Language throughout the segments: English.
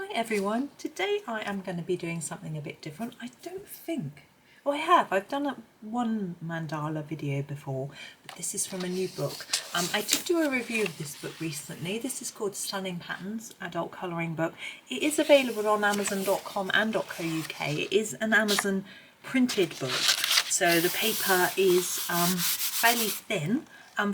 Hi everyone, today I am going to be doing something a bit different. I don't think, well I have, I've done one mandala video before, but this is from a new book. I did do a review of this book recently. This is called Stunning Patterns, Adult Colouring Book. It is available on Amazon.com and .co.uk. It is an Amazon printed book, so the paper is fairly thin.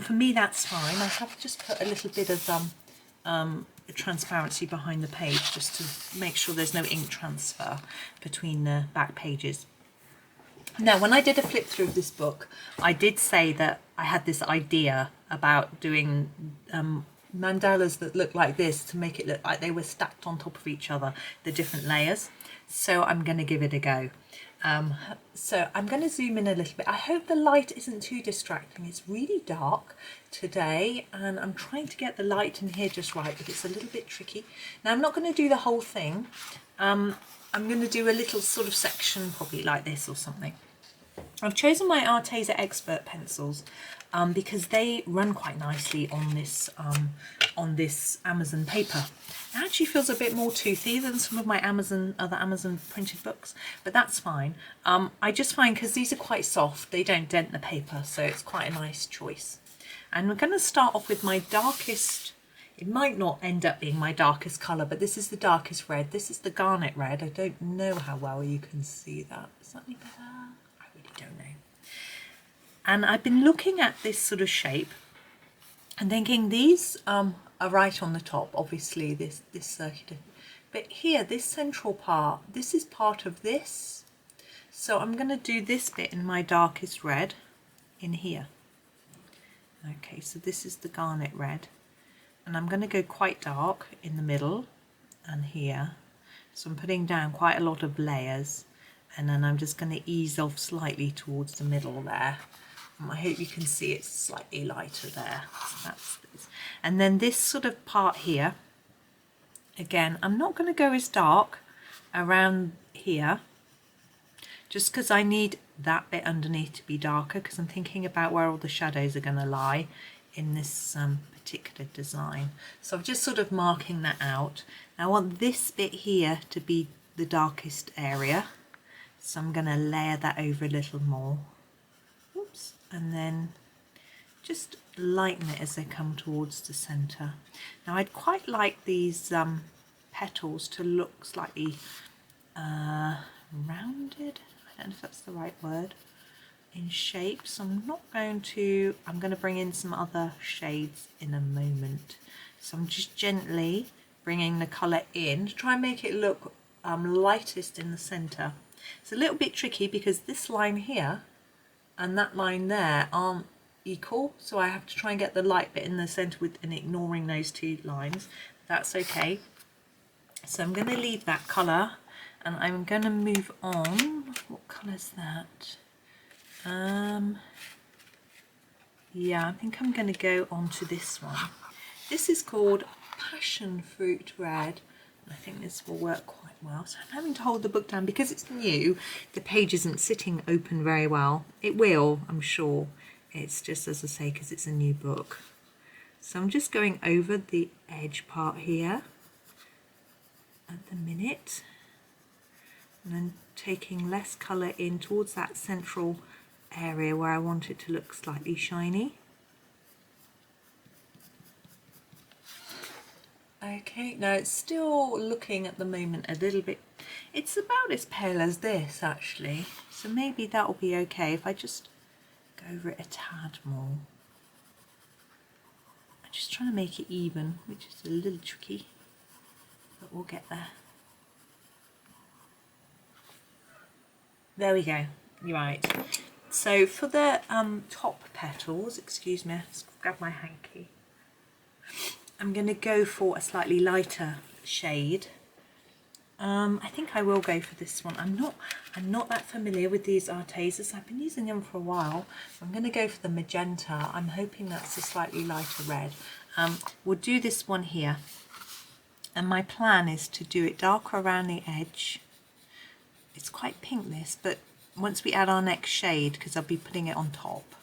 For me that's fine. I have just put a little bit of transparency behind the page just to make sure there's no ink transfer between the back pages. Now, when I did a flip through of this book, I did say that I had this idea about doing mandalas that look like this to make it look like they were stacked on top of each other, the different layers. So I'm going to give it a go. So I'm going to zoom in a little bit. I hope the light isn't too distracting. It's really dark today and I'm trying to get the light in here just right, but it's a little bit tricky. Now I'm not going to do the whole thing. I'm going to do a little sort of section probably like this or something. I've chosen my Arteza Expert pencils because they run quite nicely on this Amazon paper. It actually feels a bit more toothy than some of my other Amazon printed books, but that's fine. I just find because these are quite soft, they don't dent the paper, so it's quite a nice choice. And we're going to start off with my darkest. It might not end up being my darkest colour, but this is the darkest red. This is the Garnet Red. I don't know how well you can see that. Is that any better? I really don't know. And I've been looking at this sort of shape and thinking these are right on the top, obviously this circular. But here, this central part, this is part of this. So I'm going to do this bit in my darkest red in here. Okay, so this is the Garnet Red. And I'm going to go quite dark in the middle and here. So I'm putting down quite a lot of layers and then I'm just going to ease off slightly towards the middle there. I hope you can see it's slightly lighter there. So that's this. And then this sort of part here, again, I'm not going to go as dark around here just because I need that bit underneath to be darker because I'm thinking about where all the shadows are going to lie in this particular design. So I'm just sort of marking that out. Now I want this bit here to be the darkest area, so I'm going to layer that over a little more. Oops. And then just lighten it as they come towards the centre. Now I'd quite like these petals to look slightly rounded. I don't know if that's the right word. In shape, so I'm going to bring in some other shades in a moment. So I'm just gently bringing the colour in to try and make it look lightest in the centre. It's a little bit tricky because this line here and that line there aren't equal, so I have to try and get the light bit in the centre and ignoring those two lines. That's okay. So I'm going to leave that colour and I'm going to move on. What colour is that? Yeah, I think I'm going to go on to this one. This is called Passion Fruit Red. I think this will work quite well. So I'm having to hold the book down because it's new. The page isn't sitting open very well. It will, I'm sure. It's just, as I say, because it's a new book. So I'm just going over the edge part here at the minute. And then taking less colour in towards that central area where I want it to look slightly shiny. Okay, now it's still looking at the moment a little bit, it's about as pale as this actually, so maybe that will be okay if I just go over it a tad more. I'm just trying to make it even, which is a little tricky, but we'll get there. There we go, you're right. So for the top petals, excuse me, let's grab my hanky. I'm going to go for a slightly lighter shade. I think I will go for this one. I'm not that familiar with these Artezas. I've been using them for a while. I'm going to go for the Magenta. I'm hoping that's a slightly lighter red. We'll do this one here. And my plan is to do it darker around the edge. It's quite pink this, but once we add our next shade, because I'll be putting it on top,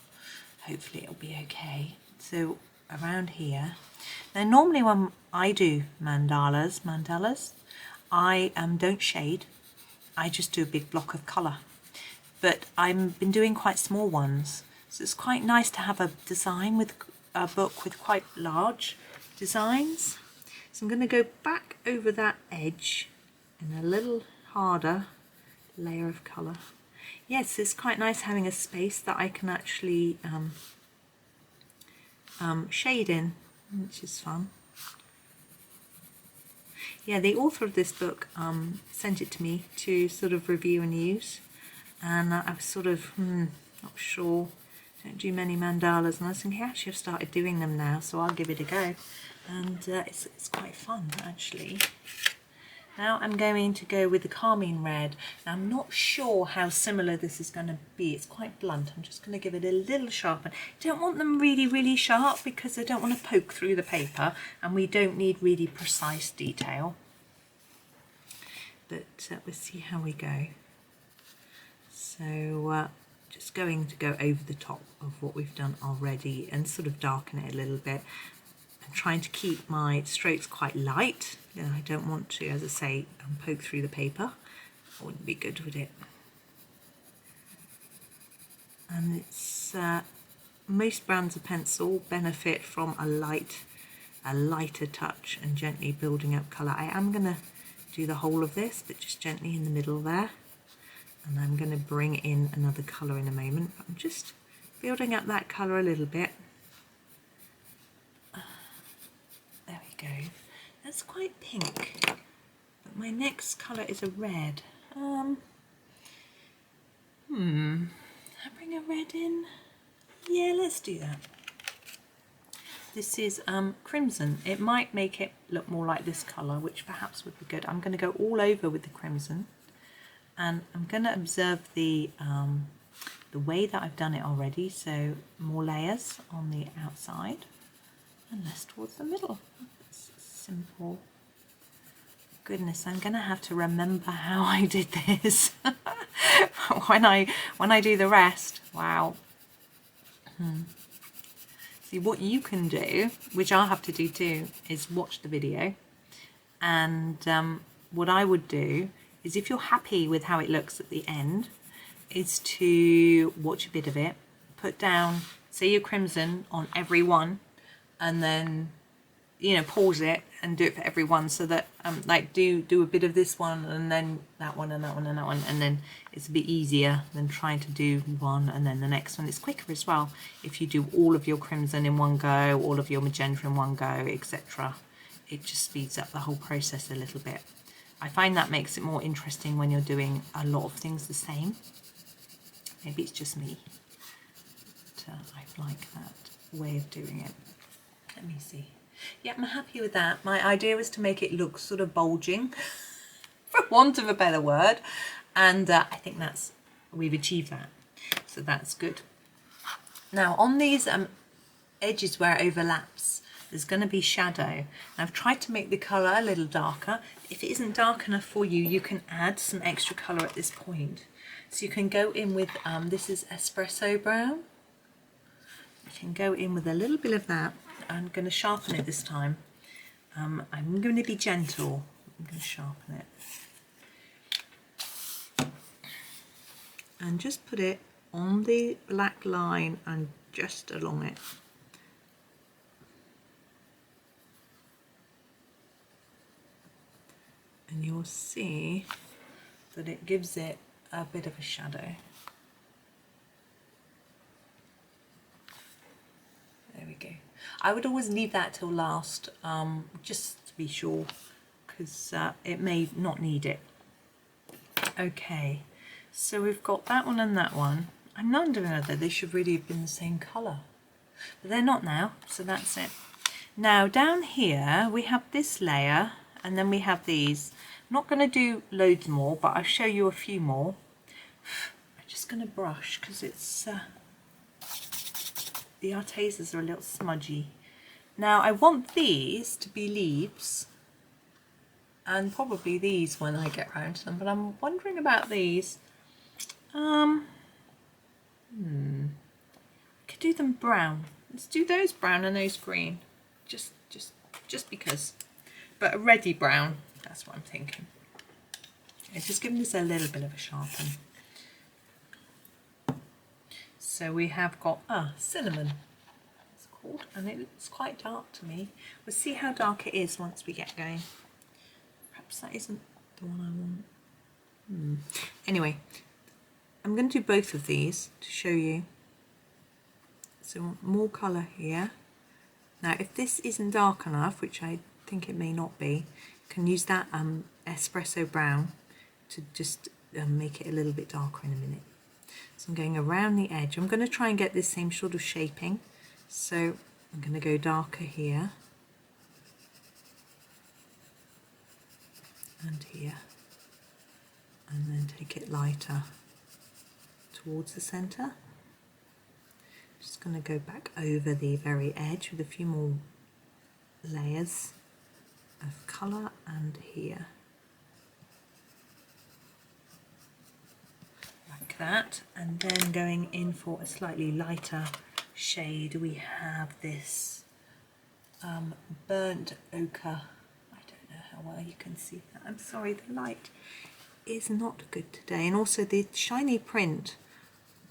hopefully it'll be okay. So around here. Now normally when I do mandalas, I don't shade, I just do a big block of colour. But I've been doing quite small ones, so it's quite nice to have a design with a book with quite large designs. So I'm going to go back over that edge in a little harder layer of colour. Yes, it's quite nice having a space that I can actually shade in, which is fun. Yeah, the author of this book sent it to me to sort of review and use, and I was sort of not sure, don't do many mandalas, and I was thinking actually I've started doing them now, so I'll give it a go, and it's quite fun actually. Now I'm going to go with the Carmine Red. Now I'm not sure how similar this is going to be. It's quite blunt. I'm just going to give it a little sharpen. Don't want them really, really sharp because I don't want to poke through the paper, and we don't need really precise detail. But we'll see how we go. So just going to go over the top of what we've done already and sort of darken it a little bit. I'm trying to keep my strokes quite light. I don't want to, as I say, poke through the paper. That wouldn't be good, would it? And it's most brands of pencil benefit from a lighter touch and gently building up colour. I am going to do the whole of this, but just gently in the middle there. And I'm going to bring in another colour in a moment. I'm just building up that colour a little bit. There we go. That's quite pink, but my next colour is a red. I bring a red in? Yeah, let's do that. This is crimson. It might make it look more like this colour, which perhaps would be good. I'm going to go all over with the crimson, and I'm going to observe the way that I've done it already. So more layers on the outside and less towards the middle. Simple. Goodness, I'm gonna have to remember how I did this when I do the rest. Wow. See, what you can do, which I'll have to do too, is watch the video. And what I would do is, if you're happy with how it looks at the end, is to watch a bit of it, put down, say, your crimson on every one, and then pause it and do it for every one, so that like do a bit of this one and then that one and that one and that one, and then it's a bit easier than trying to do one and then the next one. It's quicker as well if you do all of your crimson in one go, all of your magenta in one go, etc. It just speeds up the whole process a little bit. I find that makes it more interesting when you're doing a lot of things the same. Maybe it's just me, but I like that way of doing it. Let me see. Yeah, I'm happy with that. My idea was to make it look sort of bulging, for want of a better word, and I think we've achieved that, so that's good. Now on these edges where it overlaps, there's going to be shadow. And I've tried to make the colour a little darker. If it isn't dark enough for you, you can add some extra colour at this point. So you can go in with, this is Espresso brown. You can go in with a little bit of that. I'm going to sharpen it this time. I'm going to be gentle. I'm going to sharpen it. And just put it on the black line and just along it. And you'll see that it gives it a bit of a shadow. There we go. I would always leave that till last, just to be sure, because it may not need it. Okay, so we've got that one and that one. I'm wondering whether they should really have been the same colour, but they're not now, so that's it. Now down here we have this layer, and then we have these. I'm not going to do loads more, but I'll show you a few more. I'm just going to brush because it's the Artezas are a little smudgy. Now I want these to be leaves, and probably these when I get round to them, but I'm wondering about these. I could do them brown. Let's do those brown and those green, just because. But a reddy brown, that's what I'm thinking. It's just giving this a little bit of a sharpen. So we have got cinnamon, it's called, and it's quite dark to me. We'll see how dark it is once we get going. Perhaps that isn't the one I want. Anyway, I'm going to do both of these to show you. So more colour here. Now if this isn't dark enough, which I think it may not be, you can use that espresso brown to just make it a little bit darker in a minute. So I'm going around the edge. I'm going to try and get this same sort of shaping. So I'm going to go darker here and here, and then take it lighter towards the centre. Just going to go back over the very edge with a few more layers of colour, and here. Like that. And then going in for a slightly lighter shade, we have this burnt ochre. I don't know how well you can see that. I'm sorry, the light is not good today. And also the shiny print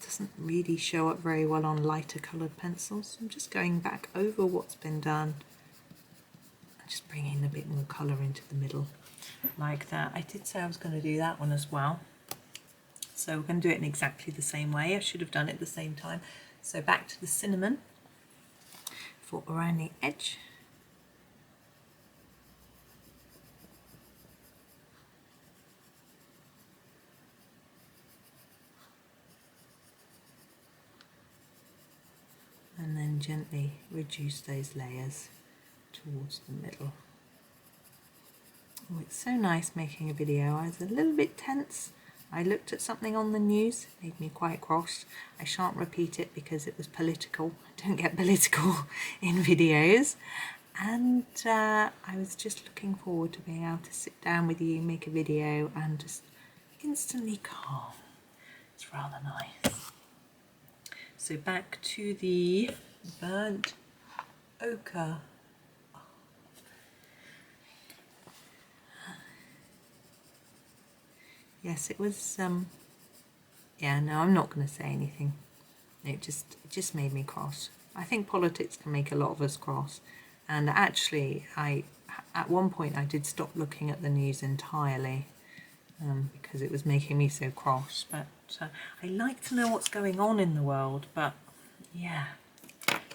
doesn't really show up very well on lighter coloured pencils. I'm just going back over what's been done and just bringing a bit more colour into the middle like that. I did say I was going to do that one as well, so we're going to do it in exactly the same way. I should have done it at the same time. So back to the cinnamon for around the edge. And then gently reduce those layers towards the middle. Oh, it's so nice making a video. I was a little bit tense. I looked at something on the news, made me quite cross. I shan't repeat it because it was political. I don't get political in videos. And I was just looking forward to being able to sit down with you, make a video, and just instantly calm. It's rather nice. So back to the burnt ochre. Yes, it was, yeah, no, I'm not going to say anything. It just made me cross. I think politics can make a lot of us cross. And actually, at one point I did stop looking at the news entirely because it was making me so cross. But I like to know what's going on in the world, but yeah,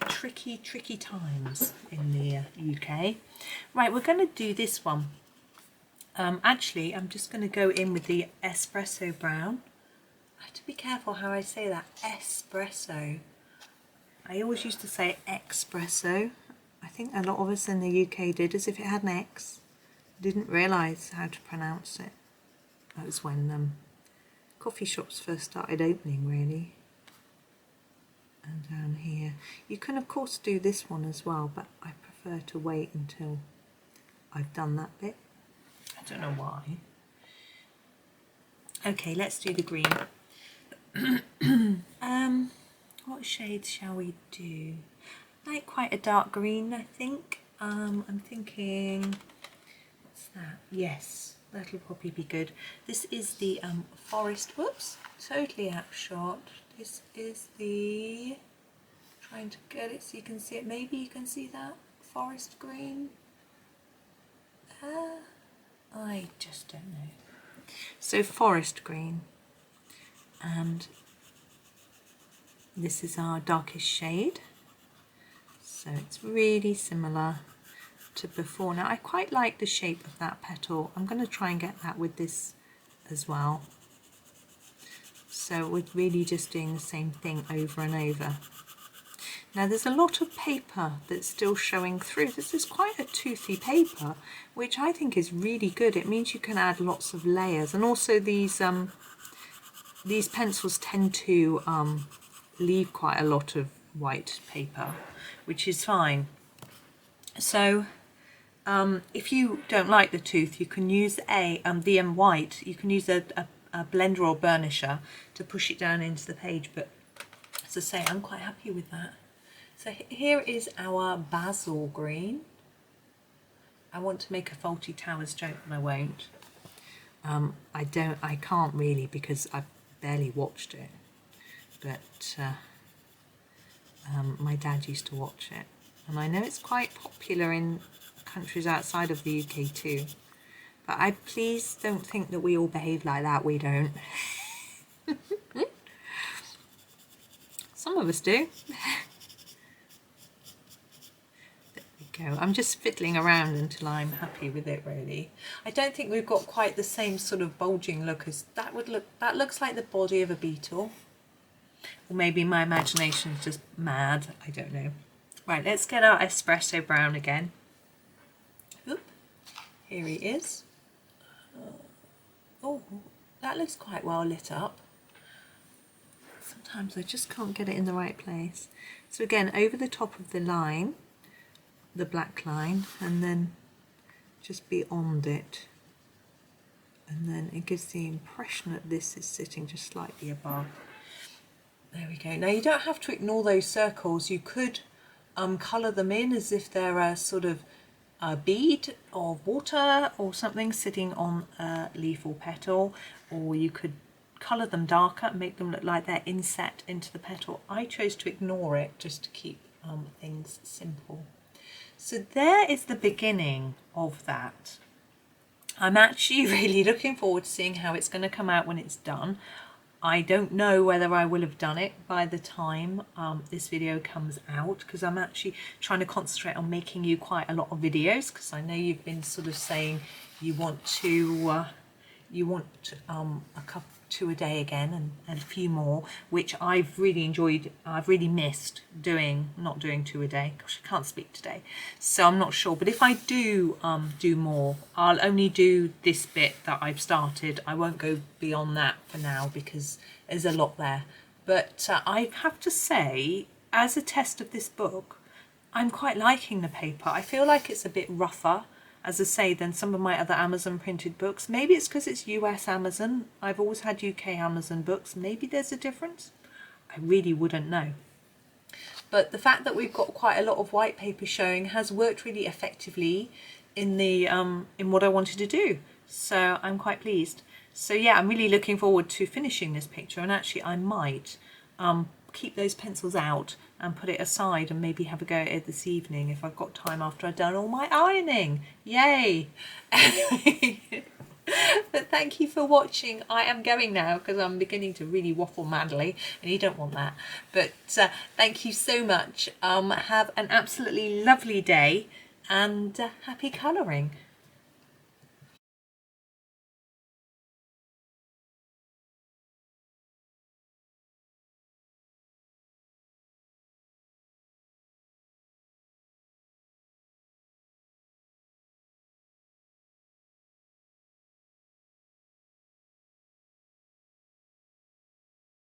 tricky times in the UK. Right, we're going to do this one. Actually, I'm just going to go in with the espresso brown. I have to be careful how I say that, espresso. I always used to say espresso. I think a lot of us in the UK did, as if it had an X. Didn't realise how to pronounce it. That was when coffee shops first started opening, really. And down here. You can of course do this one as well, but I prefer to wait until I've done that bit. I don't know why. Okay, let's do the green. What shades shall we do? Like quite a dark green, I think. I'm thinking, what's that? Yes, that'll probably be good. This is the forest, whoops, totally out of shot. This is the, trying to get it so you can see it. Maybe you can see that forest green. I just don't know. So forest green, and this is our darkest shade. So it's really similar to before. Now I quite like the shape of that petal. I'm going to try and get that with this as well. So we're really just doing the same thing over and over. Now there's a lot of paper that's still showing through. This is quite a toothy paper, which I think is really good. It means you can add lots of layers, and also these pencils tend to leave quite a lot of white paper, which is fine. So if you don't like the tooth, you can use the white. You can use a blender or burnisher to push it down into the page. But as I say, I'm quite happy with that. So here is our Basil Green. I want to make a faulty towers joke, but I won't. I can't really because I've barely watched it, but my dad used to watch it, and I know it's quite popular in countries outside of the UK too, but please don't think that we all behave like that. We don't. Some of us do. Go. I'm just fiddling around until I'm happy with it, really. I don't think we've got quite the same sort of bulging look as that looks like the body of a beetle, or maybe my imagination's just mad, I don't know. Right, let's get our espresso brown again. Oop, here he is. Oh, that looks quite well lit up. Sometimes I just can't get it in the right place. So again, over the top of the line, the black line, and then just beyond it, and then it gives the impression that this is sitting just slightly above. There we go. Now you don't have to ignore those circles. You could colour them in as if they're a sort of a bead of water or something sitting on a leaf or petal, or you could colour them darker and make them look like they're inset into the petal. I chose to ignore it just to keep things simple. So there is the beginning of that. I'm actually really looking forward to seeing how it's going to come out when it's done. I don't know whether I will have done it by the time this video comes out, because I'm actually trying to concentrate on making you quite a lot of videos, because I know you've been sort of saying you want a couple, 2 a day again, and a few more, which I've really enjoyed. I've really missed not doing 2 a day. Gosh, I can't speak today, so I'm not sure, but if I do do more, I'll only do this bit that I've started. I won't go beyond that for now because there's a lot there. But I have to say, as a test of this book, I'm quite liking the paper. I feel like it's a bit rougher, as I say, than some of my other Amazon printed books. Maybe it's because it's US Amazon. I've always had UK Amazon books. Maybe there's a difference. I really wouldn't know. But the fact that we've got quite a lot of white paper showing has worked really effectively in the in what I wanted to do. So I'm quite pleased. So yeah, I'm really looking forward to finishing this picture, and actually I might keep those pencils out and put it aside and maybe have a go at it this evening if I've got time after I've done all my ironing. Yay! But thank you for watching. I am going now because I'm beginning to really waffle madly, and you don't want that. But thank you so much. Have an absolutely lovely day, and happy colouring.